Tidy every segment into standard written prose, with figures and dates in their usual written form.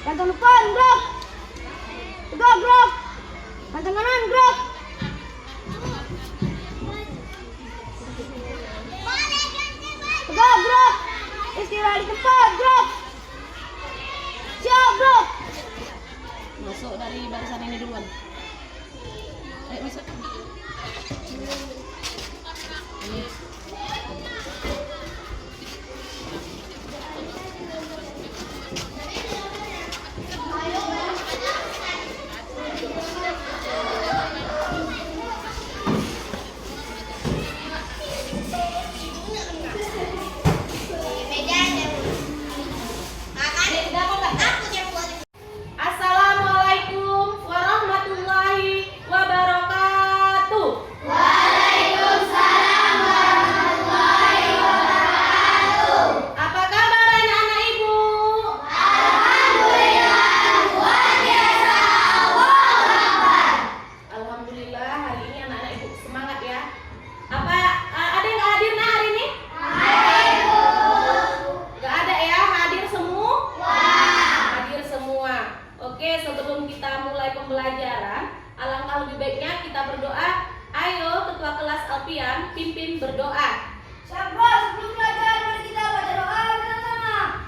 Kantong depan, gerak. Tegak, gerak. Kantong kanan, gerak. Tegak, gerak. Istirahat di tempat, gerak. Siap, gerak. Masuk dari barisan ini duluan. Ayo masuk. Ini. Assalamualaikum warahmatullahi wabarakatuh. Waalaikumsalam warahmatullahi wabarakatuh. Apa kabar anak-anak ibu? Alhamdulillah, luar biasa. Allahu Akbar. Alhamdulillah hari ini anak-anak ibu semangat ya. Apa ada yang nggak hadir hari ini? Nggak ada ya, hadir semua? Hadir semua. Oke, sebelum kita mulai pembelajaran, alangkah lebih baiknya kita berdoa. Ayo ketua kelas Alfian pimpin berdoa. Siap, bro. Sebelum belajar, mari kita baca doa bersama-sama.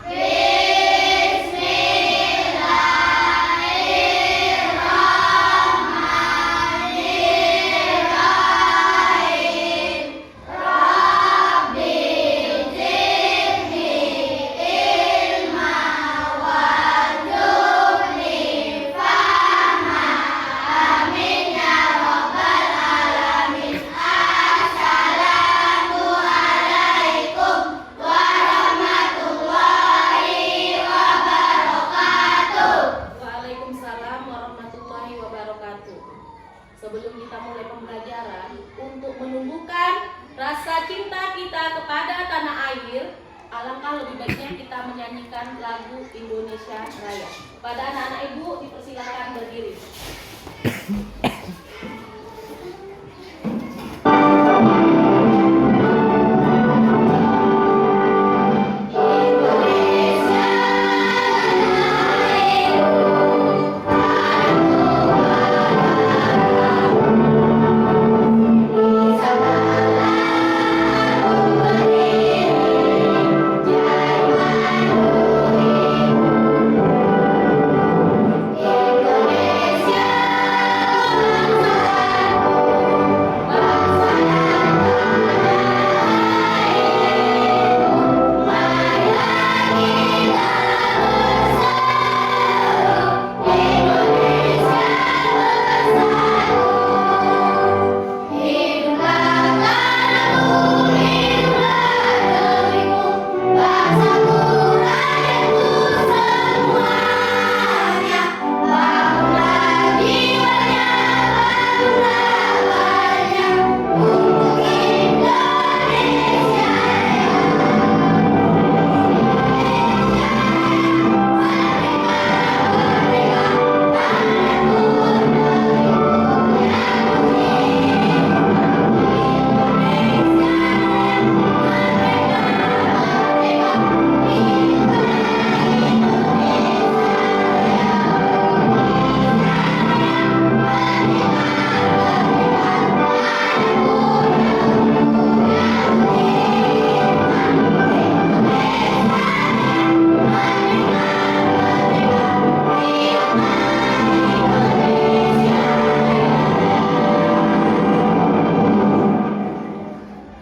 Waalaikumsalam warahmatullahi wabarakatuh. Sebelum kita mulai pembelajaran, untuk menumbuhkan rasa cinta kita kepada tanah air, alangkah lebih baiknya kita menyanyikan lagu Indonesia Raya. Pada anak-anak ibu dipersilakan berdiri.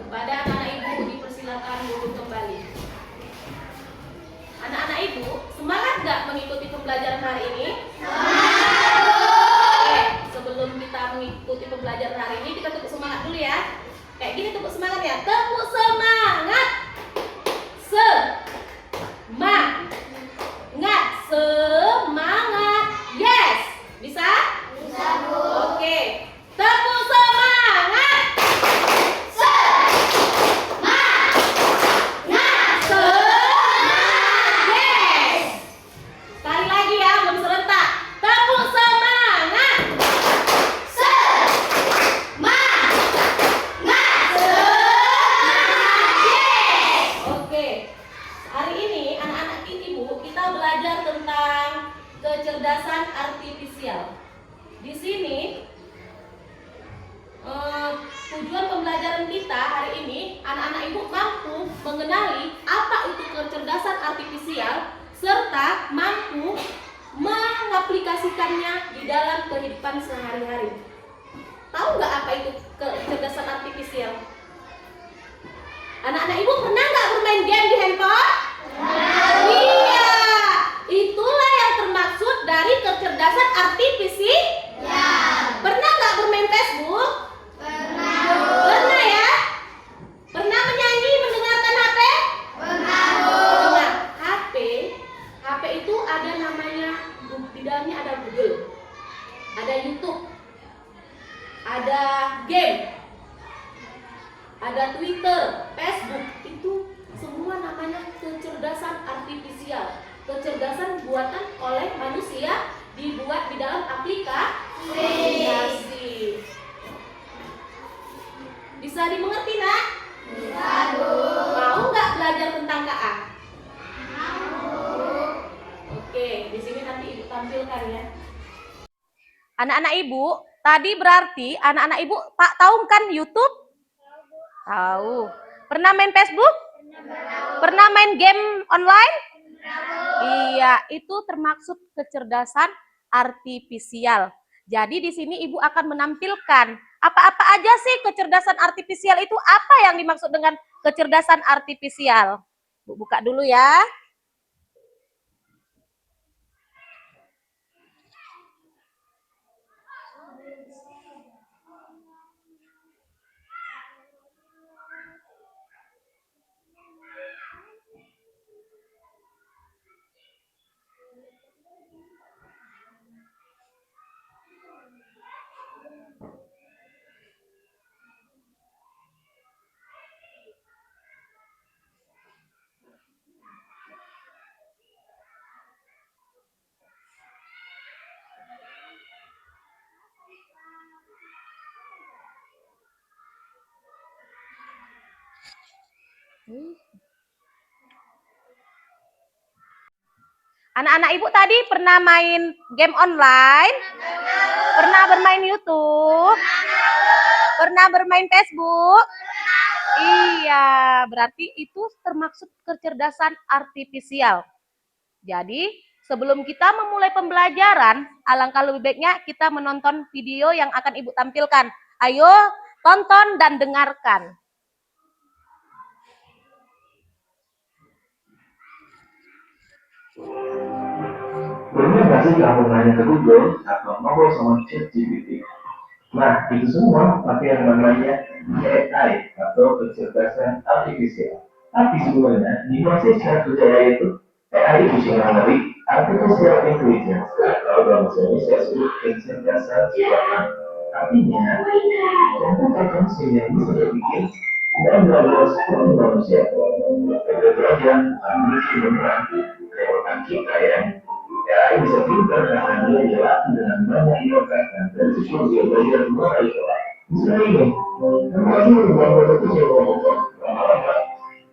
Kepada anak-anak ibu dipersilakan duduk kembali. Anak-anak ibu, semangat nggak mengikuti pembelajaran hari ini? Oke, sebelum kita mengikuti pembelajaran hari ini, kita tepuk semangat dulu ya. Kayak gini tepuk semangat ya. Tepuk semangat. Semangat. Yes. Bisa? Bisa, Bu. Oke. Tepuk semangat. Yes. Sekali lagi ya, belum serentak. kecerdasan artifisial. Di sini tujuan pembelajaran kita hari ini, anak-anak ibu mampu mengenali apa itu kecerdasan artifisial serta mampu mengaplikasikannya di dalam kehidupan sehari-hari. Tahu nggak apa itu kecerdasan artifisial? Anak-anak ibu pernah nggak bermain game di handphone? Iya, itulah yang termaksud dari kecerdasan artifisial. Pernah nggak bermain Facebook? Pernah ya? Pernah menyanyi, mendengarkan HP? Nah, HP itu ada namanya, di dalamnya ada Google, ada YouTube, ada game, ada Twitter, Facebook, itu semua namanya kecerdasan artifisial. Kecerdasan buatan oleh manusia dibuat di dalam aplikasi. Bisa dimengerti, nak? Bisa, Bu. Mau nggak belajar tentang KA? Mau. Oke, di sini nanti ibu tampilkan ya. Anak-anak ibu, tadi berarti anak-anak ibu tahu kan YouTube? Tahu. Pernah main Facebook? Pernah main game online? Iya, itu termaksud kecerdasan artifisial. Jadi di sini ibu akan menampilkan apa-apa aja sih kecerdasan artifisial itu, apa yang dimaksud dengan kecerdasan artifisial. Bu buka dulu ya. Anak-anak ibu tadi pernah main game online? Pernah bermain YouTube? Pernah bermain Facebook? Iya, berarti itu termaksud kecerdasan artifisial. Jadi, sebelum kita memulai pembelajaran, alangkah lebih baiknya kita menonton video yang akan ibu tampilkan. Ayo, tonton dan dengarkan. Pernah nggak sih kamu nanya ke Google atau ngobrol sama ChatGPT? Nah, itu semua pakai yang namanya AI atau kecerdasan artifisial. Tapi sebenarnya di bahasa Kerja itu AI Dictionary Artificial Intelligence atau dalam bahasa Indonesia disebut kecerdasan buatan. Artinya, komputer mesin yang bisa berpikir dan belajar seperti manusia. Belajar memiliki benar kekuatan kita ya. AI bisa pintar karena dia dilatih dengan banyak inovasi dan sesuatu dia belajar dua kali sekolah. Misalnya ini, masih membuat kecil lama-lama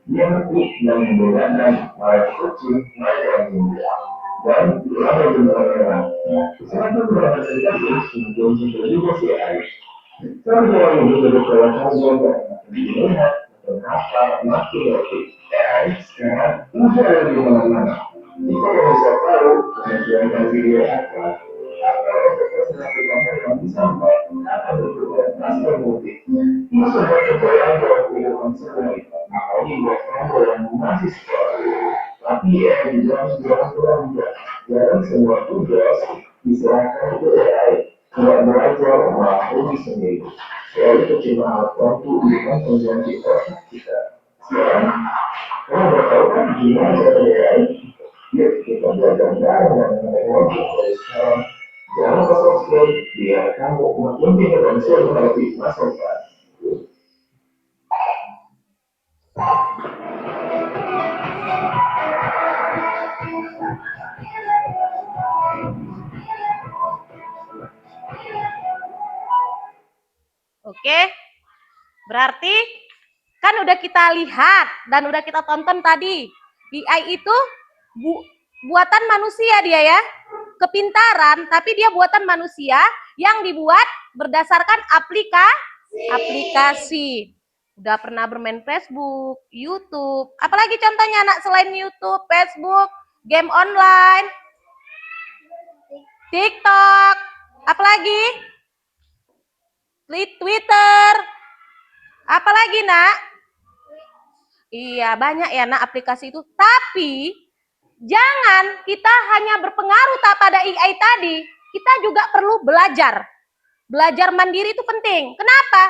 dia ngerti dan membedakan mulai kecil, mulai dari jumlah dan lama jumlah orang. Sekarang beberapa cerita sebelum juga si AI. Tapi kalau begitu berkelanjutan juga dilihat kenapa makin lebih AI sekarang udah lebih mana-mana. Jika yang bisa tahu kemungkinan video apa yang bisa akan berubah pasti motif. Ini semua kebayaan dalam kehidupan sehari. Apalagi buat kamu yang masih sekolah. Tapi ya di dalam sejarah juga jarang semua tugas diserahkan ke AI. Tidak belajar melakukan sendiri. AI itu cuma alat bantu bukan pengganti otak kita. Sekarang, kamu udah tahu kan gimana cara AI? Yuk kita belajar bareng dengan teknologi dari sekarang. Jangan kosong sekali, biar kamu makin berpotensial menghadapi masa depan. Oke, berarti kan udah kita lihat dan udah kita tonton tadi. AI itu buatan manusia dia ya. kepintaran, tapi dia buatan manusia yang dibuat berdasarkan aplikasi. Udah pernah bermain Facebook, YouTube, apalagi contohnya anak selain YouTube, Facebook, game online, TikTok, apalagi Twitter, apalagi nak? Iya banyak ya nak aplikasi itu. Tapi jangan kita hanya berpengaruh pada AI tadi, kita juga perlu belajar. Belajar mandiri itu penting. Kenapa?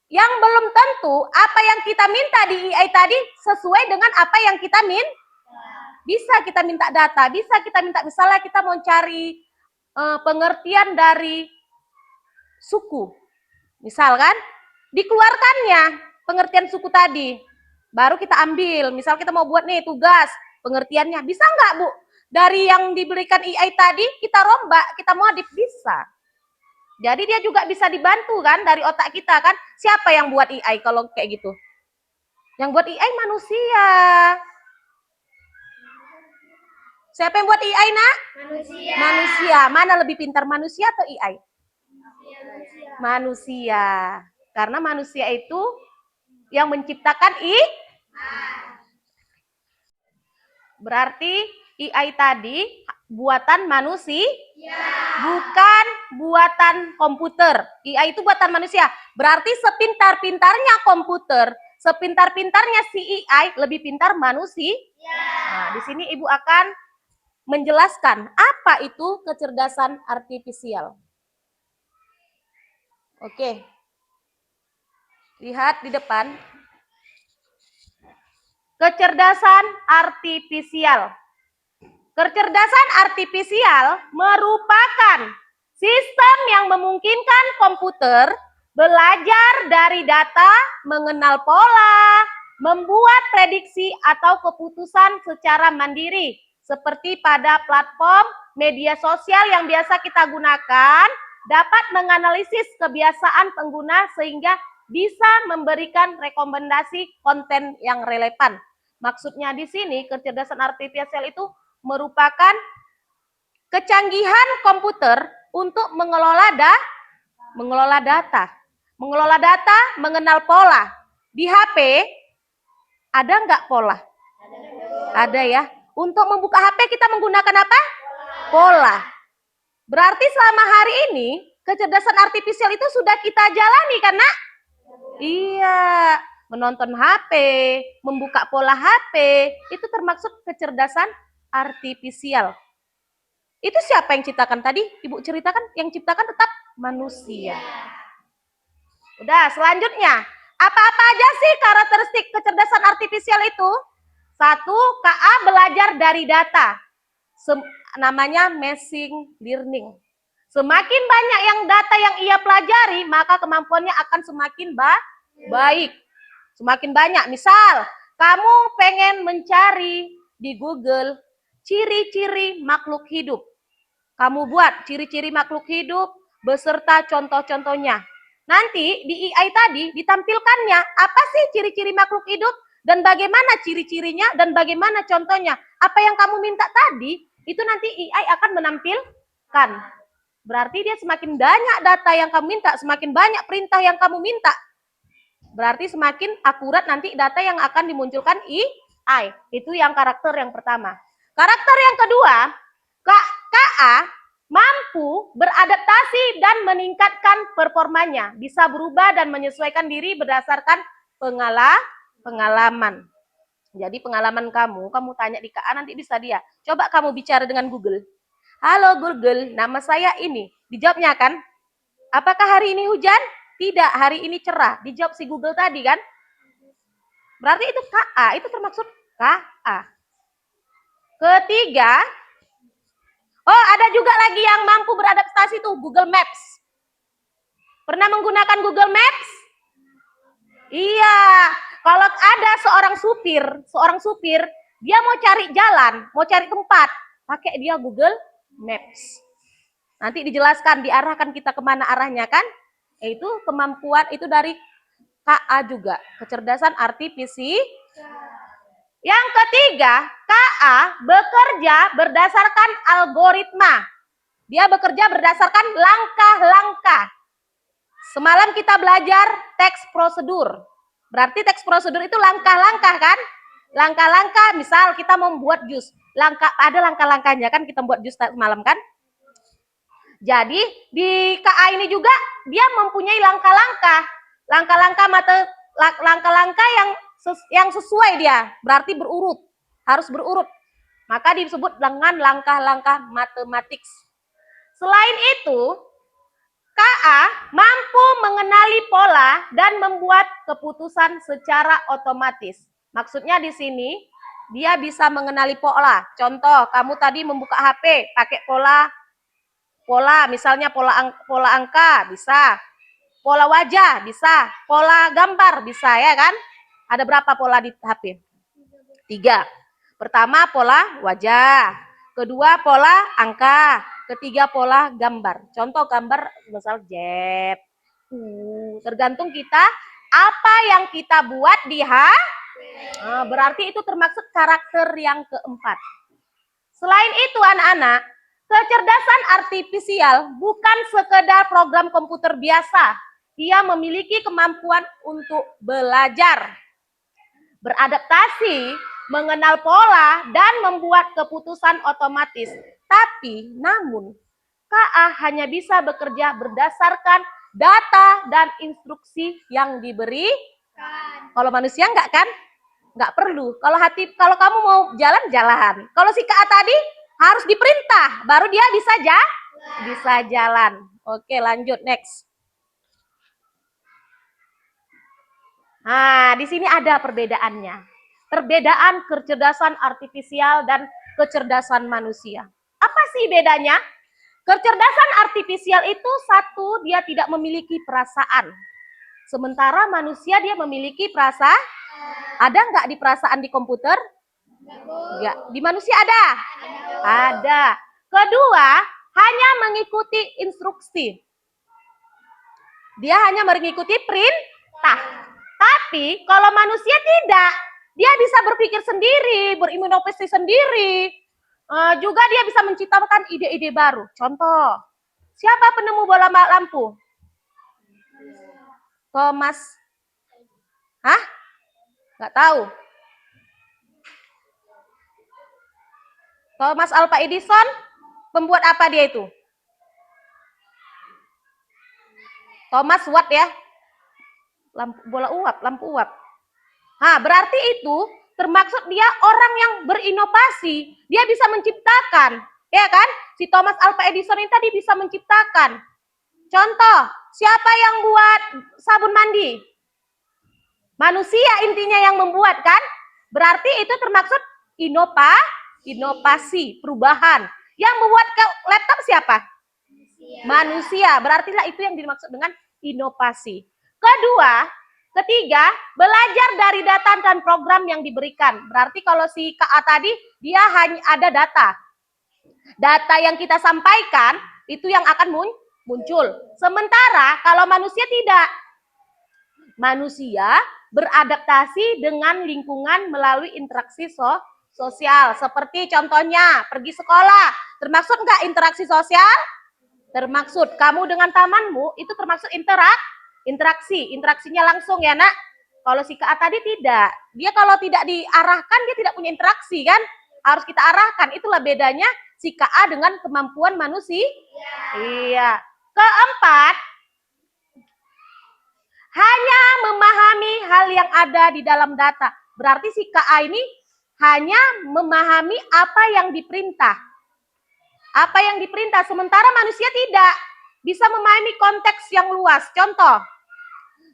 Yang belum tentu apa yang kita minta di AI tadi sesuai dengan apa yang kita minta. Bisa kita minta data, bisa kita minta misalnya kita mau cari pengertian dari suku. Misal kan, dikeluarkannya pengertian suku tadi. Baru kita ambil, misal kita mau buat nih tugas, pengertiannya. Bisa nggak Bu? Dari yang diberikan AI tadi, kita rombak, kita modif, bisa. Jadi dia juga bisa dibantu kan dari otak kita kan. Siapa yang buat AI kalau kayak gitu? Yang buat AI manusia. Siapa yang buat AI nak? Manusia. Manusia. Mana lebih pintar, manusia atau AI? Manusia. Karena manusia itu yang menciptakan berarti AI tadi buatan manusia, bukan buatan komputer. AI itu buatan manusia. Berarti sepintar-pintarnya komputer, sepintar-pintarnya si AI, lebih pintar manusia. Nah, di sini Ibu akan menjelaskan apa itu kecerdasan artifisial. Oke. Lihat di depan. Kecerdasan artifisial. Kecerdasan artifisial merupakan sistem yang memungkinkan komputer belajar dari data, mengenal pola, membuat prediksi atau keputusan secara mandiri. Seperti pada platform media sosial yang biasa kita gunakan, dapat menganalisis kebiasaan pengguna sehingga bisa memberikan rekomendasi konten yang relevan. Maksudnya di sini kecerdasan artifisial itu merupakan kecanggihan komputer untuk mengelola data. Mengelola data, mengenal pola. Di HP ada nggak pola? Ada ya. Untuk membuka HP kita menggunakan apa? Pola. Berarti selama hari ini kecerdasan artifisial itu sudah kita jalani karena iya, menonton HP, membuka pola HP, itu termasuk kecerdasan artifisial. Itu siapa yang ciptakan tadi? Ibu ceritakan, yang ciptakan tetap manusia. Udah, selanjutnya. Apa-apa aja sih karakteristik kecerdasan artifisial itu? Satu, KA belajar dari data. Namanya machine learning. Semakin banyak yang data yang ia pelajari, maka kemampuannya akan semakin baik. Semakin banyak. Misal, kamu pengen mencari di Google ciri-ciri makhluk hidup. Kamu buat ciri-ciri makhluk hidup beserta contoh-contohnya. Nanti di AI tadi ditampilkannya apa sih ciri-ciri makhluk hidup dan bagaimana ciri-cirinya dan bagaimana contohnya. Apa yang kamu minta tadi, itu nanti AI akan menampilkan. Berarti dia semakin banyak data yang kamu minta, semakin banyak perintah yang kamu minta. Berarti semakin akurat nanti data yang akan dimunculkan AI. Itu yang karakter yang pertama. Karakter yang kedua, KA mampu beradaptasi dan meningkatkan performanya. Bisa berubah dan menyesuaikan diri berdasarkan pengalaman. Jadi pengalaman kamu tanya di KA nanti bisa dia. Coba kamu bicara dengan Google. Halo Google, nama saya ini. Dijawabnya kan? Apakah hari ini hujan? Tidak, hari ini cerah. Dijawab si Google tadi kan? Berarti itu KA, itu termasuk KA. Ketiga, oh ada juga lagi yang mampu beradaptasi tuh, Google Maps. Pernah menggunakan Google Maps? Iya, kalau ada seorang supir, dia mau cari jalan, mau cari tempat, pakai dia Google Maps. Nanti dijelaskan, diarahkan kita kemana arahnya kan? Itu kemampuan, itu dari KA juga, kecerdasan artifisial. Yang ketiga, KA bekerja berdasarkan algoritma. Dia bekerja berdasarkan langkah-langkah. Semalam kita belajar teks prosedur. Berarti teks prosedur itu langkah-langkah kan? Langkah-langkah, misal kita membuat jus. Ada langkah-langkahnya kan, kita membuat jus semalam kan? Jadi di KA ini juga dia mempunyai langkah-langkah. Langkah-langkah yang sesuai dia, berarti berurut. Harus berurut. Maka disebut dengan langkah-langkah matematik. Selain itu, KA mampu mengenali pola dan membuat keputusan secara otomatis. Maksudnya di sini, dia bisa mengenali pola. Contoh, kamu tadi membuka HP, pakai pola misalnya pola angka, bisa. Pola wajah, bisa. Pola gambar, bisa ya kan? Ada berapa pola di HP? 3. Pertama, pola wajah. Kedua, pola angka. Ketiga, pola gambar. Contoh gambar misal jet. Tergantung kita apa yang kita buat di berarti itu termasuk karakter yang keempat. Selain itu anak-anak, kecerdasan artifisial bukan sekedar program komputer biasa. Dia memiliki kemampuan untuk belajar, beradaptasi, mengenal pola, dan membuat keputusan otomatis. Namun, KA hanya bisa bekerja berdasarkan data dan instruksi yang diberi. Kalau manusia enggak kan? Enggak perlu. Kalau kamu mau jalan. Kalau si KA tadi harus diperintah, baru dia bisa jalan. Oke, lanjut next. Nah, di sini ada perbedaannya. Perbedaan kecerdasan artifisial dan kecerdasan manusia. Apa sih bedanya? Kecerdasan artifisial itu satu, dia tidak memiliki perasaan. Sementara manusia dia memiliki perasaan. Ada nggak di perasaan di komputer? Enggak. Di manusia ada? Ada. Kedua, hanya mengikuti instruksi. Dia hanya mengikuti perintah. Tapi kalau manusia tidak, dia bisa berpikir sendiri, berinovasi sendiri. Juga dia bisa menciptakan ide-ide baru. Contoh, siapa penemu bola lampu? Thomas. Nggak tahu. Thomas Alva Edison, pembuat apa dia itu? Thomas Watt ya. Lampu uap. Berarti itu termaksud dia orang yang berinovasi. Dia bisa menciptakan, ya kan? Si Thomas Alva Edison ini tadi bisa menciptakan. Contoh, siapa yang buat sabun mandi? Manusia intinya yang membuat kan? Berarti itu termaksud inovasi, perubahan. Yang membuat laptop siapa? Manusia. Berartilah itu yang dimaksud dengan inovasi. Ketiga, belajar dari data dan program yang diberikan. Berarti kalau si KA tadi, dia hanya ada data. Data yang kita sampaikan, itu yang akan muncul. Sementara kalau manusia tidak. Manusia beradaptasi dengan lingkungan melalui interaksi sosial. Seperti contohnya, pergi sekolah. Termaksud nggak interaksi sosial? Termaksud. Kamu dengan temanmu, itu termasuk interaksinya langsung ya nak. Kalau si KA tadi tidak, dia kalau tidak diarahkan dia tidak punya interaksi kan, harus kita arahkan. Itulah bedanya si KA dengan kemampuan manusia. Iya. Keempat, hanya memahami hal yang ada di dalam data. Berarti si KA ini hanya memahami apa yang diperintah. Sementara manusia tidak bisa memahami konteks yang luas. Contoh,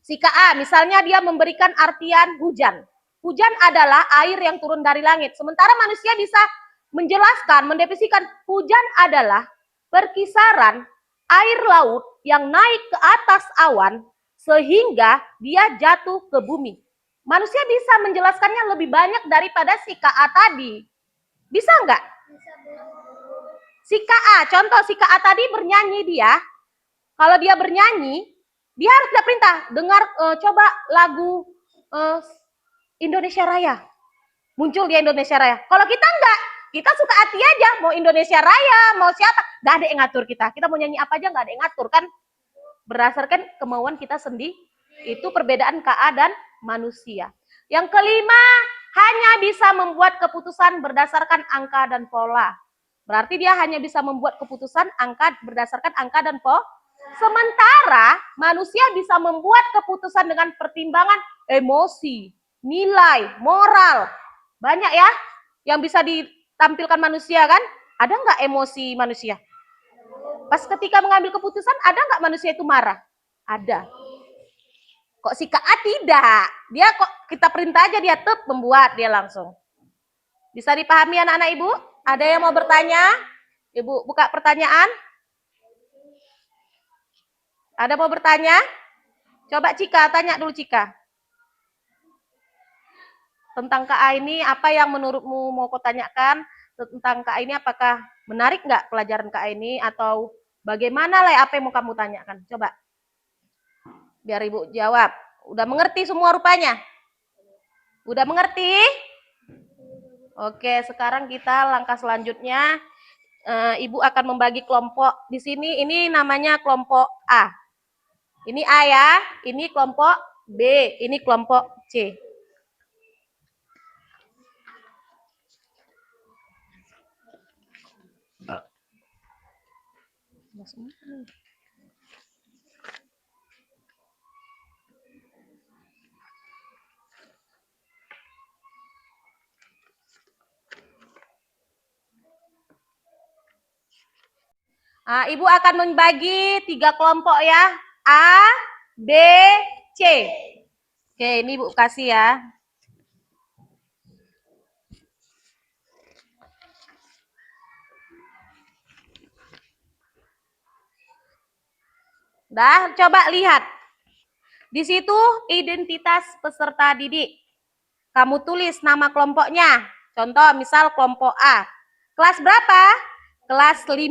si KA misalnya dia memberikan artian hujan. Hujan adalah air yang turun dari langit. Sementara manusia bisa menjelaskan, mendefinisikan hujan adalah perkisaran air laut yang naik ke atas awan sehingga dia jatuh ke bumi. Manusia bisa menjelaskannya lebih banyak daripada si KA tadi. Bisa enggak? Si KA, contoh si KA tadi bernyanyi dia. Kalau dia bernyanyi, dia harus tidak perintah. Dengar, coba lagu Indonesia Raya. muncul di Indonesia Raya. Kalau kita enggak, kita suka hati aja, mau Indonesia Raya, mau siapa, nggak ada yang ngatur kita. Kita mau nyanyi apa aja nggak ada yang ngatur kan? Berdasarkan kemauan kita sendiri. Itu perbedaan KA dan manusia. Yang kelima, hanya bisa membuat keputusan berdasarkan angka dan pola. Berarti dia hanya bisa membuat keputusan berdasarkan angka dan pola. Sementara manusia bisa membuat keputusan dengan pertimbangan emosi, nilai, moral. Banyak ya yang bisa ditampilkan manusia kan? Ada nggak emosi manusia? Pas ketika mengambil keputusan, ada nggak manusia itu marah? Ada. Kok si KA tidak? Dia kok kita perintah aja dia membuat dia langsung. Bisa dipahami anak-anak ibu? Ada yang mau bertanya? Ibu buka pertanyaan. Ada mau bertanya? Coba Cika, tanya dulu Cika. Tentang KA ini, apa yang menurutmu mau kau tanyakan? Tentang KA ini, apakah menarik nggak pelajaran KA ini? Atau bagaimana lah apa yang mau kamu tanyakan? Coba. Biar ibu jawab. Udah mengerti semua rupanya? Udah mengerti? Oke, sekarang kita langkah selanjutnya. Ibu akan membagi kelompok. Di sini ini namanya kelompok A. Ini A ya, ini kelompok B, ini kelompok C. Ibu akan membagi 3 kelompok ya. A, B, C. Oke, ini Ibu kasih ya. Dah, coba lihat. Di situ identitas peserta didik. Kamu tulis nama kelompoknya. Contoh misal kelompok A. Kelas berapa? Kelas 5.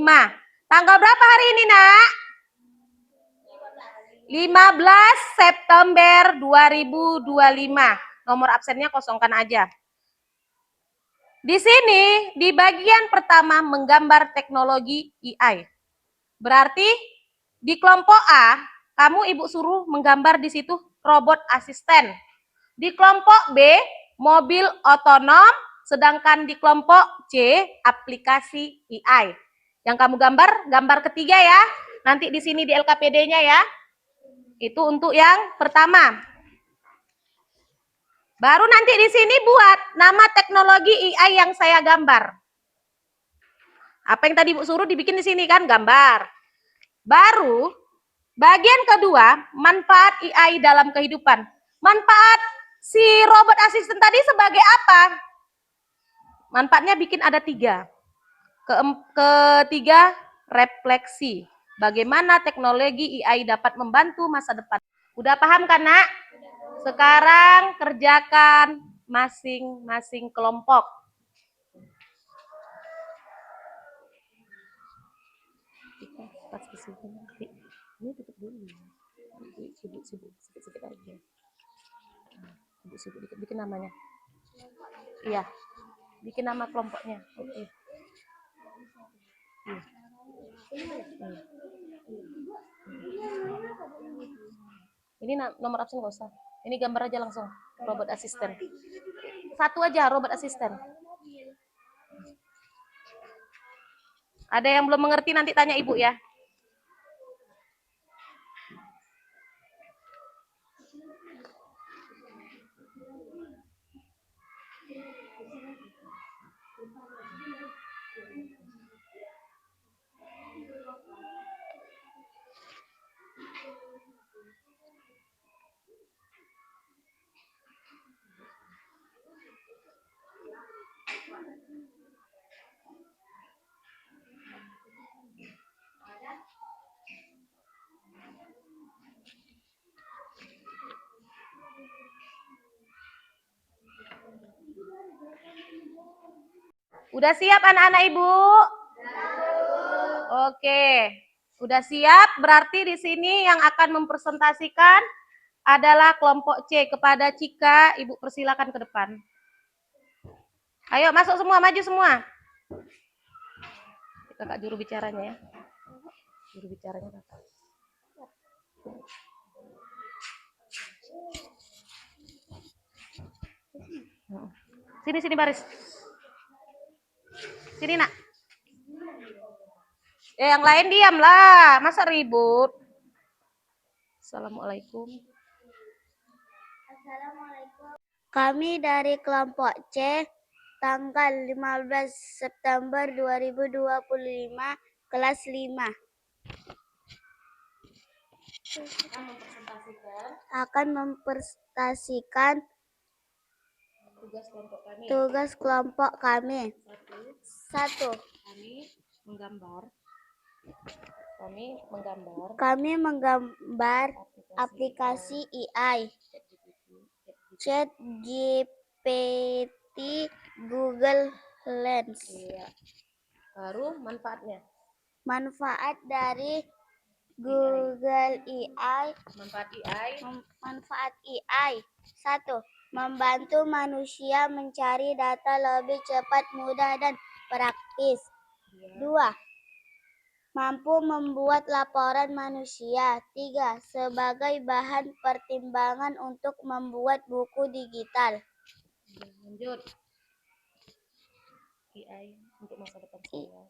Tanggal berapa hari ini, Nak? 15 September 2025. Nomor absennya kosongkan aja. Di sini, di bagian pertama menggambar teknologi AI. Berarti di kelompok A, kamu ibu suruh menggambar di situ robot asisten. Di kelompok B, mobil otonom, sedangkan di kelompok C, aplikasi AI. Yang kamu gambar ketiga ya. Nanti di sini di LKPD-nya ya. Itu untuk yang pertama. Baru nanti di sini buat nama teknologi AI yang saya gambar. Apa yang tadi Bu suruh dibikin di sini kan, gambar. Baru bagian kedua, manfaat AI dalam kehidupan. Manfaat si robot asisten tadi sebagai apa? Manfaatnya bikin ada 3. Ketiga, refleksi. Bagaimana teknologi AI dapat membantu masa depan. Udah paham kan, Nak? Sekarang kerjakan masing-masing kelompok. Ini tutup dulu. Sibuk sedikit aja. Sibuk dikit, bikin namanya. Iya. Bikin nama kelompoknya. Oke. Ini nomor absen nggak usah. Ini gambar aja langsung. Robot asisten. Satu aja robot asisten. Ada yang belum mengerti nanti tanya ibu ya. Udah siap anak-anak ibu? Oke, udah siap. Berarti di sini yang akan mempresentasikan adalah kelompok C. Kepada Cika, ibu persilakan ke depan. Ayo masuk semua, maju semua. Kakak juru bicaranya ya. Juru bicaranya kakak. Sini sini baris. Sini nak. Yang lain diam lah, masa ribut. Assalamualaikum. Kami dari kelompok C, tanggal 15 September 2025, kelas 5. Akan mempresentasikan tugas kelompok kami. 1. Kami menggambar aplikasi AI, Chat GPT, Google Lens. Baru manfaatnya. Manfaat dari Google AI. Manfaat AI. 1. Membantu manusia mencari data lebih cepat, mudah, dan praktis. 2. Mampu membuat laporan manusia. 3. Sebagai bahan pertimbangan untuk membuat buku digital. Lanjut. AI untuk masa depan saya.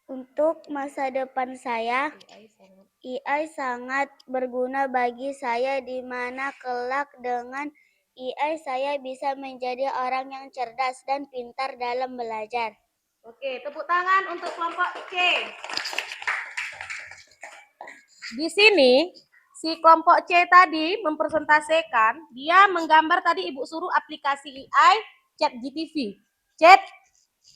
Untuk masa depan saya, AI sangat berguna bagi saya, di mana kelak dengan AI saya bisa menjadi orang yang cerdas dan pintar dalam belajar. Oke, tepuk tangan untuk kelompok C. Di sini, si kelompok C tadi mempresentasikan, dia menggambar tadi Ibu suruh aplikasi AI Chat GTV. Chat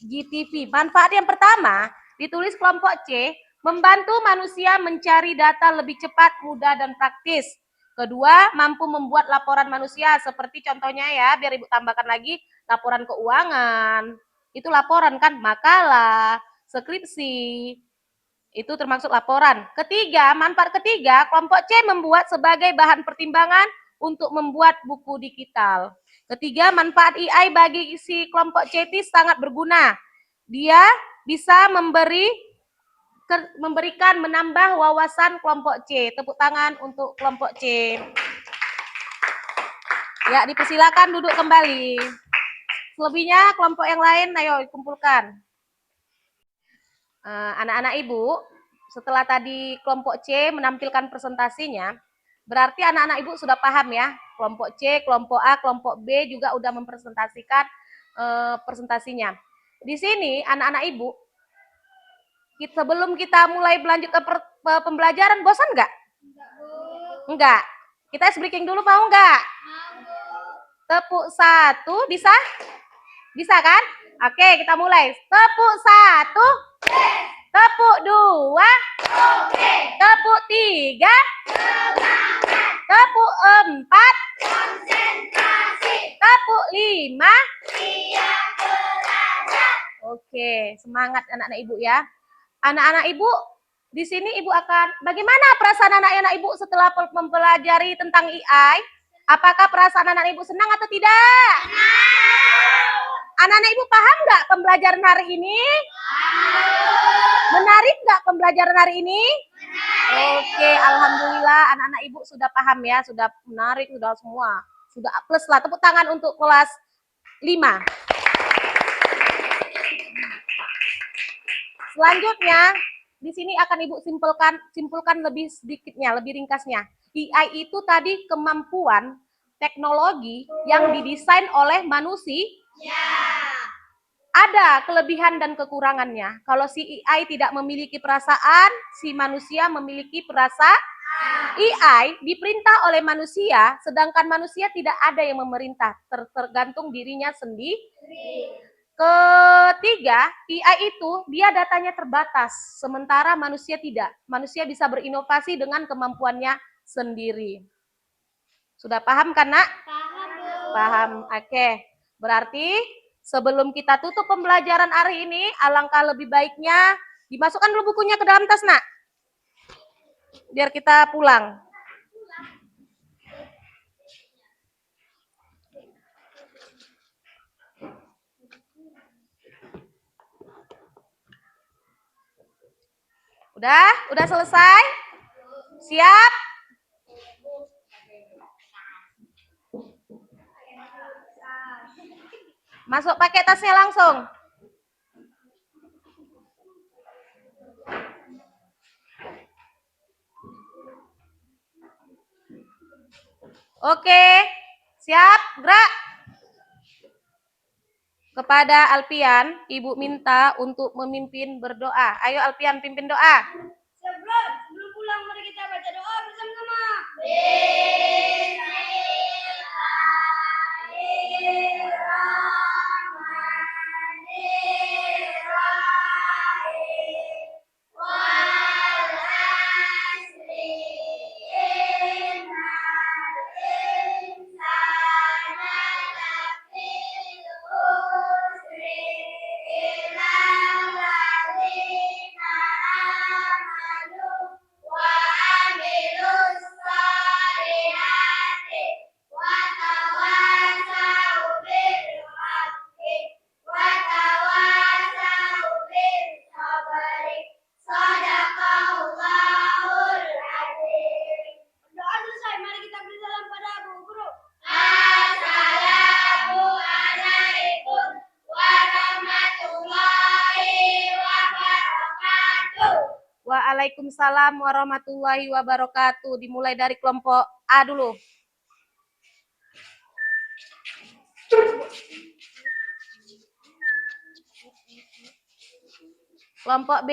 GTV. Manfaat yang pertama, ditulis kelompok C, membantu manusia mencari data lebih cepat, mudah, dan praktis. Kedua, mampu membuat laporan manusia, seperti contohnya ya, biar Ibu tambahkan lagi, laporan keuangan. Itu laporan kan, makalah, skripsi, itu termasuk laporan. Ketiga, manfaat ketiga, kelompok C membuat sebagai bahan pertimbangan untuk membuat buku digital. Ketiga, manfaat AI bagi si kelompok C itu sangat berguna. Dia bisa memberikan, menambah wawasan kelompok C. Tepuk tangan untuk kelompok C. Ya, dipersilakan duduk kembali. Selebihnya kelompok yang lain, ayo kumpulkan. Anak-anak Ibu, setelah tadi kelompok C menampilkan presentasinya, berarti anak-anak Ibu sudah paham ya, kelompok C, kelompok A, kelompok B juga udah mempresentasikan presentasinya. Di sini anak-anak Ibu, sebelum kita mulai berlanjut ke pembelajaran, bosan nggak? Enggak. Kita ice breaking dulu, mau nggak? Tepuk 1, bisa? Bisa kan? Oke, kita mulai. Tepuk 1. Tepuk 2. Tepuk 3. Tepuk 4. Tepuk 5. Oke, semangat anak-anak Ibu ya. Anak-anak Ibu, di sini Ibu akan, bagaimana perasaan anak-anak Ibu setelah mempelajari tentang AI? Apakah perasaan anak-anak Ibu senang atau tidak? Anak-anak Ibu paham nggak pembelajaran hari ini? Menarik nggak pembelajaran hari ini? Oke, alhamdulillah anak-anak Ibu sudah paham ya, sudah menarik, sudah semua. Sudah plus lah, tepuk tangan untuk kelas 5. Selanjutnya, di sini akan Ibu simpulkan lebih sedikitnya, lebih ringkasnya. AI itu tadi kemampuan teknologi yang didesain oleh manusia. Ada kelebihan dan kekurangannya. Kalau si AI tidak memiliki perasaan, si manusia memiliki perasaan. AI diperintah oleh manusia, sedangkan manusia tidak ada yang memerintah, tergantung dirinya sendiri. Ketiga, AI itu dia datanya terbatas, sementara manusia tidak. Manusia bisa berinovasi dengan kemampuannya sendiri. Sudah paham kan, Nak? Paham. Oke. Berarti sebelum kita tutup pembelajaran hari ini, alangkah lebih baiknya dimasukkan dulu bukunya ke dalam tas, Nak. Biar kita pulang. Udah selesai? Siap? Masuk pakai tasnya langsung. Oke, siap, gerak. Kepada Alpian, Ibu minta untuk memimpin berdoa. Ayo Alpian, pimpin doa. Sebelum pulang mari kita baca doa bersama-sama. Doa selesai, mari kita beri salam pada Bu Guru. Assalamualaikum warahmatullahi wabarakatuh. Waalaikumsalam warahmatullahi wabarakatuh. Dimulai dari kelompok A dulu. Kelompok B.